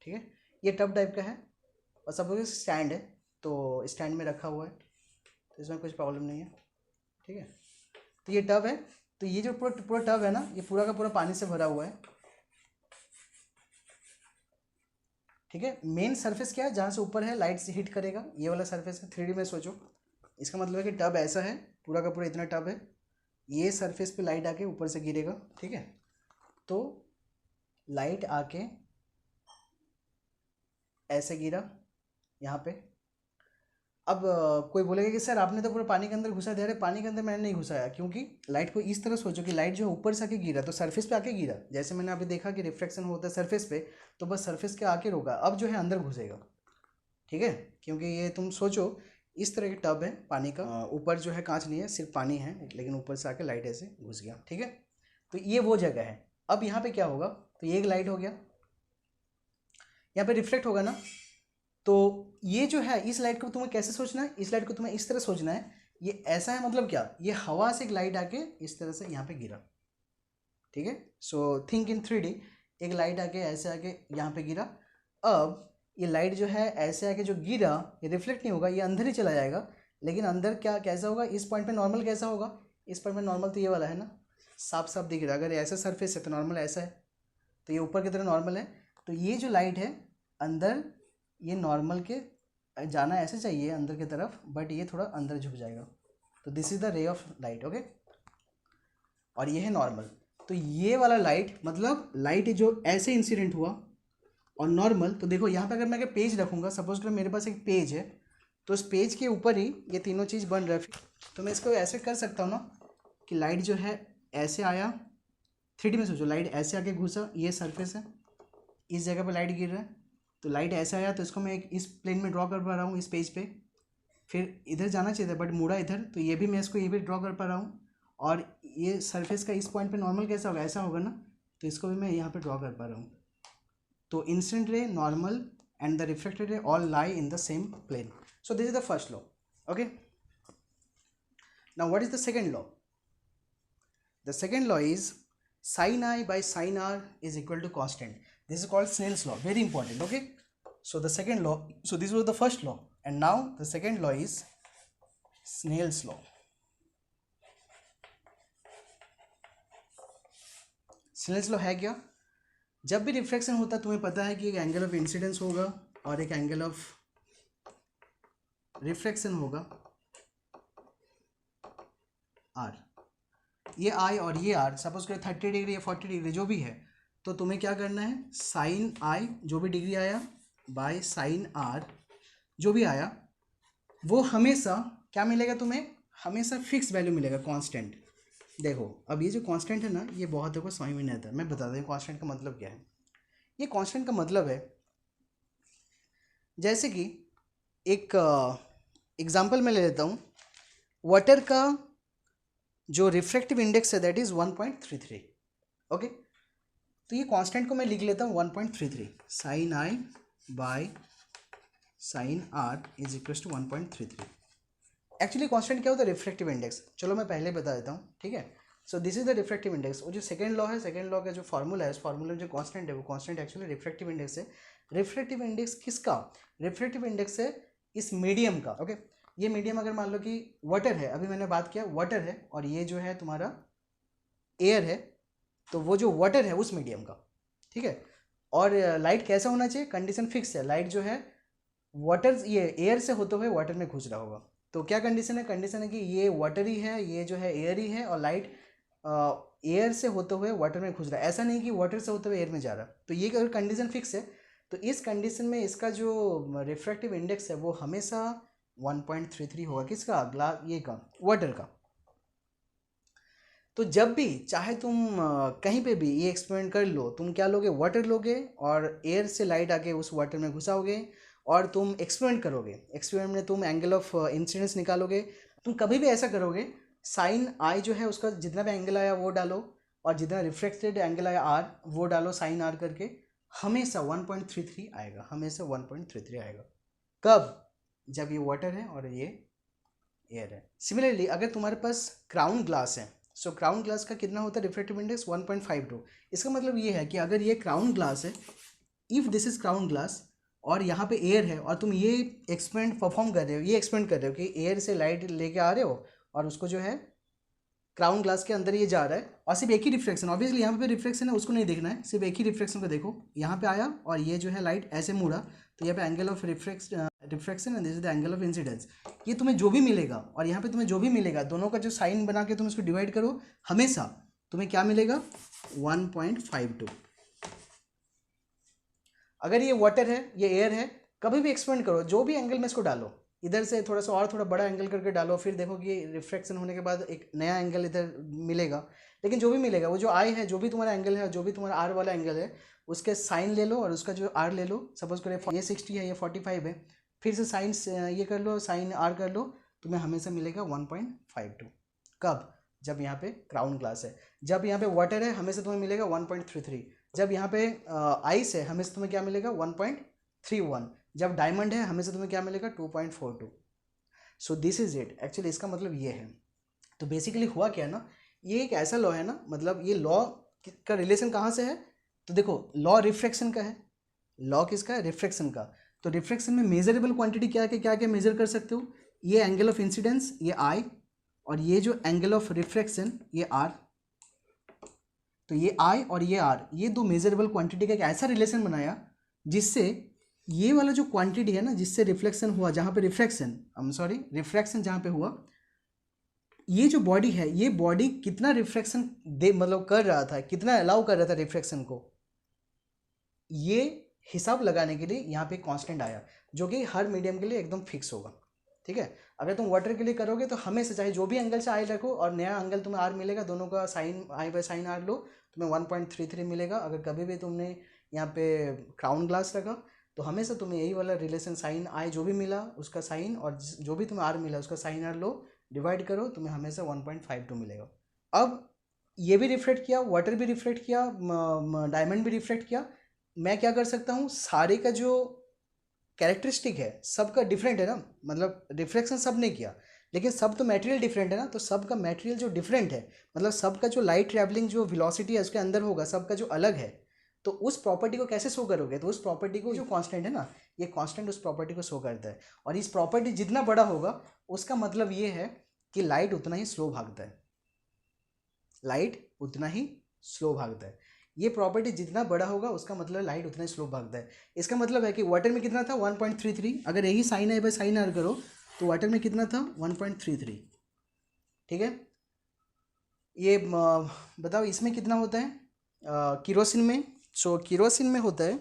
ठीक है, ये टब टाइप का है और सपोज स्टैंड है, तो स्टैंड में रखा हुआ है तो इसमें कुछ प्रॉब्लम नहीं है। ठीक है, तो ये टब है, तो ये जो पूरा पूरा टब है ना, ये पूरा का पूरा पानी से भरा हुआ है। ठीक है, मेन सरफेस क्या है, जहाँ से ऊपर है लाइट से हिट करेगा, ये वाला सरफेस है। 3D में सोचो, इसका मतलब है कि टब ऐसा है, पूरा का पूरा इतना टब है, ये सरफेस पे लाइट आके ऊपर से गिरेगा। ठीक है, तो लाइट आके ऐसे गिरा यहाँ पे। अब कोई बोलेगा कि सर आपने तो पूरा पानी के अंदर घुसा दिया। अरे पानी के अंदर मैंने नहीं घुसाया, क्योंकि लाइट को इस तरह सोचो कि लाइट जो है ऊपर से आके गिरा तो सरफेस पे आके गिरा। जैसे मैंने अभी देखा कि रिफ्लेक्शन होता है सरफेस पे, तो बस सरफेस के आके रोका, अब जो है अंदर घुसेगा। ठीक है, क्योंकि ये तुम सोचो इस तरह की टब है पानी का, ऊपर जो है कांच नहीं है, सिर्फ पानी है, लेकिन ऊपर से आके लाइट ऐसे घुस गया। ठीक है, तो ये वो जगह है। अब यहाँ पे क्या होगा, तो ये एक लाइट हो गया, यहाँ पे रिफ्लेक्ट होगा ना, तो ये जो है इस लाइट को तुम्हें कैसे सोचना है, इस लाइट को तुम्हें इस तरह सोचना है, ये ऐसा है, मतलब क्या, ये हवा से एक लाइट आके इस तरह से यहाँ पे गिरा। ठीक है, सो थिंक इन 3D, एक लाइट आके ऐसे आके यहाँ पे गिरा। अब ये लाइट जो है ऐसे आके जो गिरा, ये रिफ्लेक्ट नहीं होगा, ये अंदर ही चला जाएगा। लेकिन अंदर क्या कैसा होगा, इस पॉइंट पे नॉर्मल कैसा होगा, इस पॉइंट पे नॉर्मल तो ये वाला है ना, साफ साफ दिख रहा है। अगर ऐसा सरफेस है तो नॉर्मल ऐसा है, तो ये ऊपर की तरह नॉर्मल है। तो ये जो लाइट है अंदर, ये नॉर्मल के जाना ऐसे चाहिए अंदर की तरफ, बट ये थोड़ा अंदर झुक जाएगा। तो this is the ray of light. Okay, और ये है नॉर्मल। तो ये वाला लाइट, मतलब लाइट जो ऐसे इंसिडेंट हुआ और नॉर्मल, तो देखो यहाँ पे अगर मैं पेज रखूँगा, सपोज करो मेरे पास एक पेज है, तो उस पेज के ऊपर ही ये तीनों चीज़ बन रहा है। तो मैं इसको ऐसे कर सकता हूँ ना कि लाइट जो है ऐसे आया, 3D में सोचो, लाइट ऐसे आके घुसा, ये सरफेस है, इस जगह पे लाइट गिर रहा है, तो लाइट ऐसे आया, तो इसको मैं एक इस प्लेन में ड्रॉ कर पा रहा हूँ इस पेज पे। फिर इधर जाना चाहिए था बट मुड़ा इधर, तो ये भी मैं इसको ये भी ड्रॉ कर पा रहा हूँ। और ये सरफेस का इस पॉइंट पे नॉर्मल कैसा होगा, ऐसा होगा ना, तो इसको भी मैं यहाँ पे ड्रॉ कर पा रहा हूँ। तो incident ray, normal and the reflected ray all lie in the same plane. So this is the first law. Okay, now what is the second law? The second law is sin I by sin R is equal to constant. This is called Snell's law, very important. Okay, so the second law, so this was the first law, and now the second law is Snell's law. Snell's law है क्या, जब भी reflection होता है तुम्हें पता है कि एक एंगल ऑफ इंसिडेंस होगा और एक एंगल ऑफ रिफ्लेक्शन होगा आर। ये आई और ये आर, सपोज करें 30 डिग्री या 40 डिग्री जो भी है, तो तुम्हें क्या करना है, साइन आई जो भी डिग्री आया बाय साइन आर जो भी आया, वो हमेशा क्या मिलेगा तुम्हें, हमेशा फिक्स वैल्यू मिलेगा, कांस्टेंट। देखो अब ये जो कांस्टेंट है ना, ये बहुत को समझ में नहीं आता, मैं बता दूँ कांस्टेंट का मतलब क्या है। ये कांस्टेंट का मतलब है, जैसे कि एक एग्जाम्पल मैं ले लेता हूँ, वाटर का जो रिफ्रैक्टिव इंडेक्स है दैट इज 1.33. ओके, तो ये कांस्टेंट को मैं लिख लेता हूँ 1.33, sine I by sine R is equal to 1.33. Actually constant क्या होता है, रिफ्रैक्टिव इंडेक्स, चलो मैं पहले बता देता हूँ. ठीक है, so this is the refractive index. वो जो सेकंड लॉ है, सेकंड लॉ का जो फार्मूला है, उस फार्मूला में जो कांस्टेंट है वो कांस्टेंट एक्चुअली रिफ्रैक्टिव इंडेक्स है. रिफ्रैक्टिव इंडेक्स किसका, रिफ्रैक्टिव इंडेक्स है इस मीडियम का. ओके, ये मीडियम अगर मान लो कि वाटर है, अभी मैंने बात किया वाटर है, और ये जो है तुम्हारा एयर है, तो वो जो वाटर है उस मीडियम का. ठीक है, और लाइट कैसा होना चाहिए, कंडीशन फिक्स है, लाइट जो है वाटर, ये एयर से होते हुए वाटर में घुस रहा होगा. तो क्या कंडीशन है, कंडीशन है कि ये वाटर ही है, ये जो है एयर ही है, और लाइट एयर से होते हुए वाटर में घुस रहा है, ऐसा नहीं कि वाटर से होते हुए एयर में जा रहा. तो ये अगर कंडीशन फिक्स है, तो इस कंडीशन में इसका जो रिफ्रैक्टिव इंडेक्स है वो हमेशा 1.33 होगा. किसका, ग्लास, ये का, वाटर का. तो जब भी चाहे तुम कहीं पे भी ये एक्सपेरिमेंट कर लो, तुम क्या लोगे, वाटर लोगे और एयर से लाइट आके उस वाटर में घुसाओगे और तुम एक्सपेरिमेंट करोगे. एक्सपेरिमेंट में तुम एंगल ऑफ इंसिडेंस निकालोगे. तुम कभी भी ऐसा करोगे, साइन आई जो है उसका जितना भी एंगल आया वो डालो, और जितना रिफ्लेक्टेड एंगल आया आर वो डालो साइन आर करके, हमेशा 1.33 आएगा, हमेशा 1.33 आएगा. कब, जब ये वाटर है और ये एयर है. सिमिलरली अगर तुम्हारे पास क्राउन ग्लास है, सो क्राउन ग्लास का कितना होता है रिफ्रैक्टिव इंडेक्स, 1.52. इसका मतलब ये है कि अगर ये क्राउन ग्लास है, if this is crown glass और यहाँ पे एयर है और तुम ये एक्सपेरिमेंट परफॉर्म कर रहे हो, ये एक्सपेरिमेंट कर रहे हो कि एयर से लाइट लेके आ रहे हो और उसको जो है क्राउन ग्लास के अंदर ये जा रहा है और सिर्फ एक ही रिफ्लेक्शन, ऑब्वियसली यहाँ पे रिफ्लेक्शन है उसको नहीं देखना है, सिर्फ एक ही रिफ्लेक्शन को देखो। यहाँ पे आया और ये जो है लाइट ऐसे मुड़ा तो यहाँ पे angle of reflection and this is the angle of incidence. ये तुम्हें जो भी मिलेगा और यहाँ पे तुम्हें जो भी मिलेगा दोनों का जो साइन बना के तुम इसको डिवाइड करो, हमेशा तुम्हें क्या मिलेगा 1.52। अगर ये वाटर है ये एयर है, कभी भी एक्सपेरिमेंट करो जो भी एंगल में इसको डालो, इधर से थोड़ा सा और थोड़ा बड़ा एंगल करके डालो, फिर देखो कि रिफ्रैक्शन होने के बाद एक नया एंगल इधर मिलेगा। लेकिन जो भी मिलेगा वो जो आई है, जो भी तुम्हारा एंगल है, जो भी तुम्हारा आर वाला एंगल है, उसके साइन ले लो और उसका जो आर ले लो। सपोज करो ये 60 है, ये 45 है, फिर से साइन ये कर लो, साइन आर कर लो, तुम्हें हमेशा मिलेगा 1.52। कब? जब यहाँ पे क्राउन ग्लास है। जब यहाँ पे वाटर है हमेशा तुम्हें मिलेगा 1.33। जब यहाँ पे आइस है हमेशा तुम्हें क्या मिलेगा 1.31। जब डायमंड है हमेशा तुम्हें क्या मिलेगा 2.42। So this is it. Actually इसका मतलब ये है। तो बेसिकली हुआ क्या है ना, ये एक ऐसा लॉ है ना, मतलब ये लॉ का रिलेशन कहाँ से है, तो देखो लॉ रिफ्रैक्शन का है। लॉ किसका है? रिफ्रैक्शन का। तो रिफ्रैक्शन में मेजरेबल क्वांटिटी क्या है, क्या क्या मेजर कर सकते हो? ये एंगल ऑफ इंसिडेंस ये आई, और ये जो एंगल ऑफ रिफ्रैक्शन ये आर। तो ये आई और ये आर, ये दो मेजरेबल क्वांटिटी का एक ऐसा रिलेशन बनाया जिससे ये वाला जो क्वांटिटी है ना, जिससे रिफ्लेक्शन हुआ, जहाँ पे रिफ्रैक्शन जहाँ पे हुआ, ये जो बॉडी है, ये बॉडी कितना रिफ्रैक्शन दे मतलब कर रहा था, कितना अलाउ कर रहा था रिफ्रैक्शन को, ये हिसाब लगाने के लिए यहाँ पे कांस्टेंट आया जो कि हर मीडियम के लिए एकदम फिक्स होगा। ठीक है। अगर तुम वाटर के लिए करोगे तो हमेशा चाहे जो भी एंगल से आई रखो और नया एंगल तुम्हें आर मिलेगा, दोनों का sine I by sine r लो, तुम्हें 1.33 मिलेगा। अगर कभी भी तुमने यहाँ पे क्राउन ग्लास रखा तो हमेशा तुम्हें यही वाला रिलेशन साइन आई जो भी मिला उसका साइन और जो भी तुम्हें आर मिला उसका साइन आर लो, डिवाइड करो, तुम्हें हमेशा 1.52 मिलेगा। अब ये भी रिफ्लेक्ट किया, वाटर भी रिफ्लेक्ट किया, डायमंड भी रिफ्लेक्ट किया। मैं क्या कर सकता हूँ, सारे का जो कैरेक्टरिस्टिक है सबका डिफरेंट है ना, मतलब रिफ्लेक्शन सब ने किया लेकिन सब तो मटेरियल डिफरेंट है ना, तो सबका मटेरियल जो डिफरेंट है, मतलब सबका जो लाइट ट्रैवलिंग जो वेलोसिटी है उसके अंदर होगा, सबका जो अलग है, तो उस प्रॉपर्टी को कैसे शो करोगे? तो उस प्रॉपर्टी को जो कांस्टेंट है ना, ये कांस्टेंट उस प्रॉपर्टी को शो करता है। और इस प्रॉपर्टी जितना बड़ा होगा उसका मतलब ये है कि लाइट उतना ही स्लो भागता है, लाइट उतना ही स्लो भागता है। ये प्रॉपर्टी जितना बड़ा होगा उसका मतलब लाइट उतना ही स्लो भागता है। इसका मतलब है कि वाटर में कितना था 1.33, अगर यही साइन है बाय साइन आर करो तो वाटर में कितना था 1.33। ठीक है। ये बताओ इसमें कितना होता है किरोसिन में? सो किरोसिन में होता है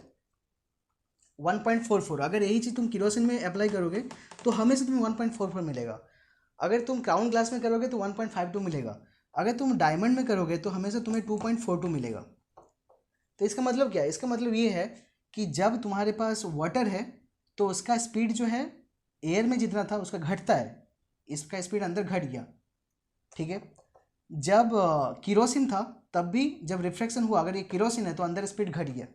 1.44। अगर यही चीज़ तुम किरोसिन में अप्लाई करोगे तो हमेशा तुम्हें 1.44 मिलेगा। अगर तुम क्राउन ग्लास में करोगे तो 1.52 मिलेगा। अगर तुम डायमंड में करोगे तो हमेशा तुम्हें 2.42 मिलेगा। तो इसका मतलब क्या है? इसका मतलब ये है कि जब तुम्हारे पास वाटर है तो उसका स्पीड जो है एयर में जितना था उसका घटता है, इसका स्पीड अंदर घट गया। ठीक है। जब किरोसिन था तब भी जब रिफ्लेक्शन हुआ, अगर ये किरोसिन है तो अंदर स्पीड घट गया।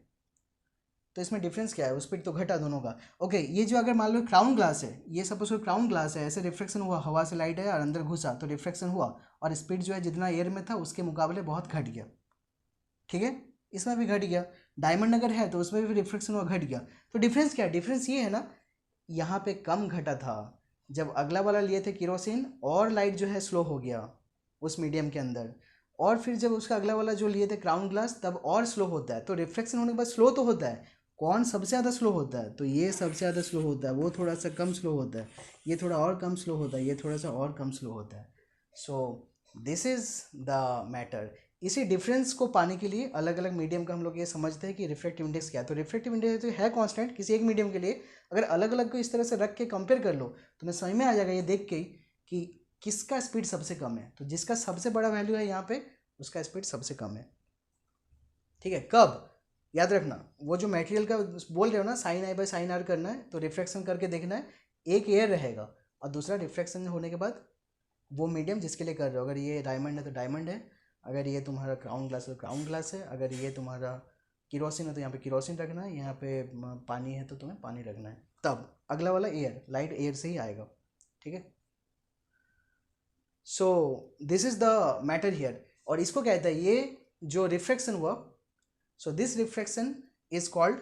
तो इसमें डिफरेंस क्या है? स्पीड तो घटा दोनों का। ओके, ये जो अगर मान लो क्राउन ग्लास है, ये सपोज क्राउन ग्लास है, ऐसे रिफ्लेक्शन हुआ, हवा से लाइट है और अंदर घुसा तो रिफ्लेक्शन हुआ और स्पीड जो है जितना एयर में था उसके मुकाबले बहुत घट गया। ठीक है। इसमें भी घट गया। डायमंड अगर है तो उसमें भी रिफ्लेक्शन हुआ, घट गया। तो डिफरेंस क्या है? डिफरेंस ये है ना, यहाँ पे कम घटा था जब अगला वाला लिए थे किरोसिन और लाइट जो है स्लो हो गया उस मीडियम के अंदर, और फिर जब उसका अगला वाला जो लिए थे क्राउन ग्लास तब और स्लो होता है। तो रिफ्लेक्शन होने के बाद स्लो तो होता है, कौन सबसे ज़्यादा स्लो होता है? तो ये सबसे ज़्यादा स्लो होता है, वो थोड़ा सा कम स्लो होता है, ये थोड़ा और कम स्लो होता है, ये थोड़ा सा और कम स्लो होता है। So this is the matter. इसी डिफरेंस को पाने के लिए अलग अलग मीडियम का हम लोग ये समझते हैं कि रिफ्लेक्टिव इंडेक्स क्या है। तो रिफ्लेक्टिव इंडेक्स तो है कांस्टेंट किसी एक मीडियम के लिए, अगर अलग अलग को इस तरह से रख के कंपेयर कर लो तो मैं समझ में आ जाएगा ये देख के कि किसका स्पीड सबसे कम है। तो जिसका सबसे बड़ा वैल्यू है यहाँ पे उसका स्पीड सबसे कम है। ठीक है। कब? याद रखना, वो जो मटेरियल का बोल रहे हो ना sine I by sine R करना है, तो रिफ्लेक्शन करके देखना है, एक एयर रहेगा और दूसरा रिफ्लेक्शन होने के बाद वो मीडियम जिसके लिए कर रहे हो। अगर ये डायमंड है तो डायमंड है, अगर ये तुम्हारा क्राउन ग्लास है तो क्राउन ग्लास है, अगर ये तुम्हारा किरोसिन है तो यहाँ पे किरोसिन रखना है, यहाँ पे पानी है तो तुम्हें पानी रखना है। तब अगला वाला एयर, लाइट एयर से ही आएगा। ठीक है। So this is the matter here. और इसको कहता है ये जो रिफ्लेक्शन हुआ, so this reflection is called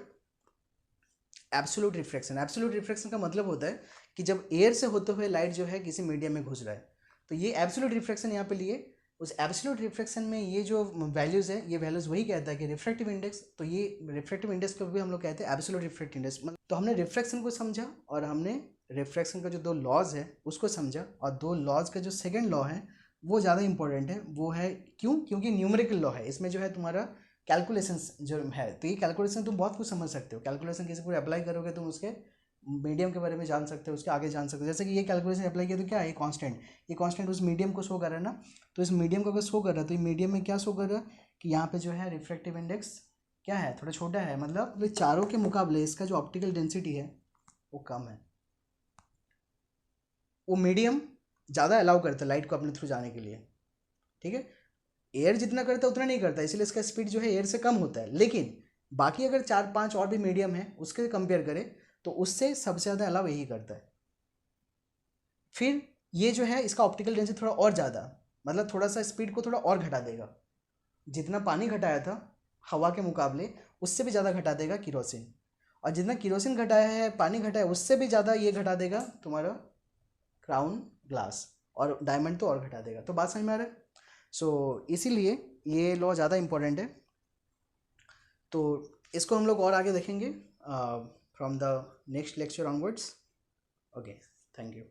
absolute refraction. Absolute refraction का मतलब होता है कि जब एयर से होते हुए लाइट जो है किसी मीडियम में घुस रहा है, तो ये एब्सोल्यूट रिफ्रैक्शन यहाँ पे लिए। उस एब्सोल्यूट रिफ्रैक्शन में ये जो वैल्यूज़ है, ये वैल्यूज़ वही कहता है कि रिफ्रैक्टिव इंडेक्स, तो ये रिफ्रैक्टिव इंडेक्स को भी हम लोग कहते हैं एब्सोल्यूट रिफ्रैक्टिव इंडेक्स। मतलब तो हमने रिफ्रैक्शन को समझा और हमने रिफ्रैक्शन का जो दो लॉज है उसको समझा, और दो लॉज का जो सेकेंड लॉ है वो ज़्यादा इंपॉर्टेंट है। वो है क्यों? क्योंकि न्यूमेरिकल लॉ है, इसमें जो है तुम्हारा कैलकुलेशंस जो है, तो ये कैलकुलेशन तुम बहुत कुछ समझ सकते हो। कैलकुलेशन किसी को अप्लाई करोगे तुम उसके मीडियम के बारे में जान सकते हो, उसके आगे जान सकते हो। जैसे कि ये कैलकुलेशन अप्लाई किया तो क्या है, ये कांस्टेंट उस मीडियम को शो कर रहा है ना, तो इस मीडियम को अगर शो कर रहा है तो ये मीडियम में क्या शो कर रहा है कि यहाँ पे जो है रिफ्रैक्टिव इंडेक्स क्या है, थोड़ा छोटा है। मतलब ये चारों के मुकाबले इसका जो ऑप्टिकल डेंसिटी है वो कम है। वो मीडियम ज़्यादा अलाउ करता है लाइट को अपने थ्रू जाने के लिए, ठीक है। एयर जितना करता है उतना नहीं करता, इसलिए इसका स्पीड जो है एयर से कम होता है। लेकिन बाकी अगर 4-5 और भी मीडियम है उसके कंपेयर करें तो उससे सबसे ज़्यादा अलाउ यही करता है। फिर ये जो है इसका ऑप्टिकल डेंसिटी थोड़ा और ज़्यादा, मतलब थोड़ा सा स्पीड को थोड़ा और घटा देगा। जितना पानी घटाया था हवा के मुकाबले उससे भी ज़्यादा घटा देगा किरोसिन, और जितना किरोसिन घटाया है पानी घटाया उससे भी ज़्यादा ये घटा देगा तुम्हारा क्राउन ग्लास, और डायमंड तो और घटा देगा। तो बात समझ में आ रहा है? सो इसीलिए ये लॉ ज़्यादा इंपॉर्टेंट है। तो इसको हम लोग और आगे देखेंगे from the next lecture onwards. Okay, thank you.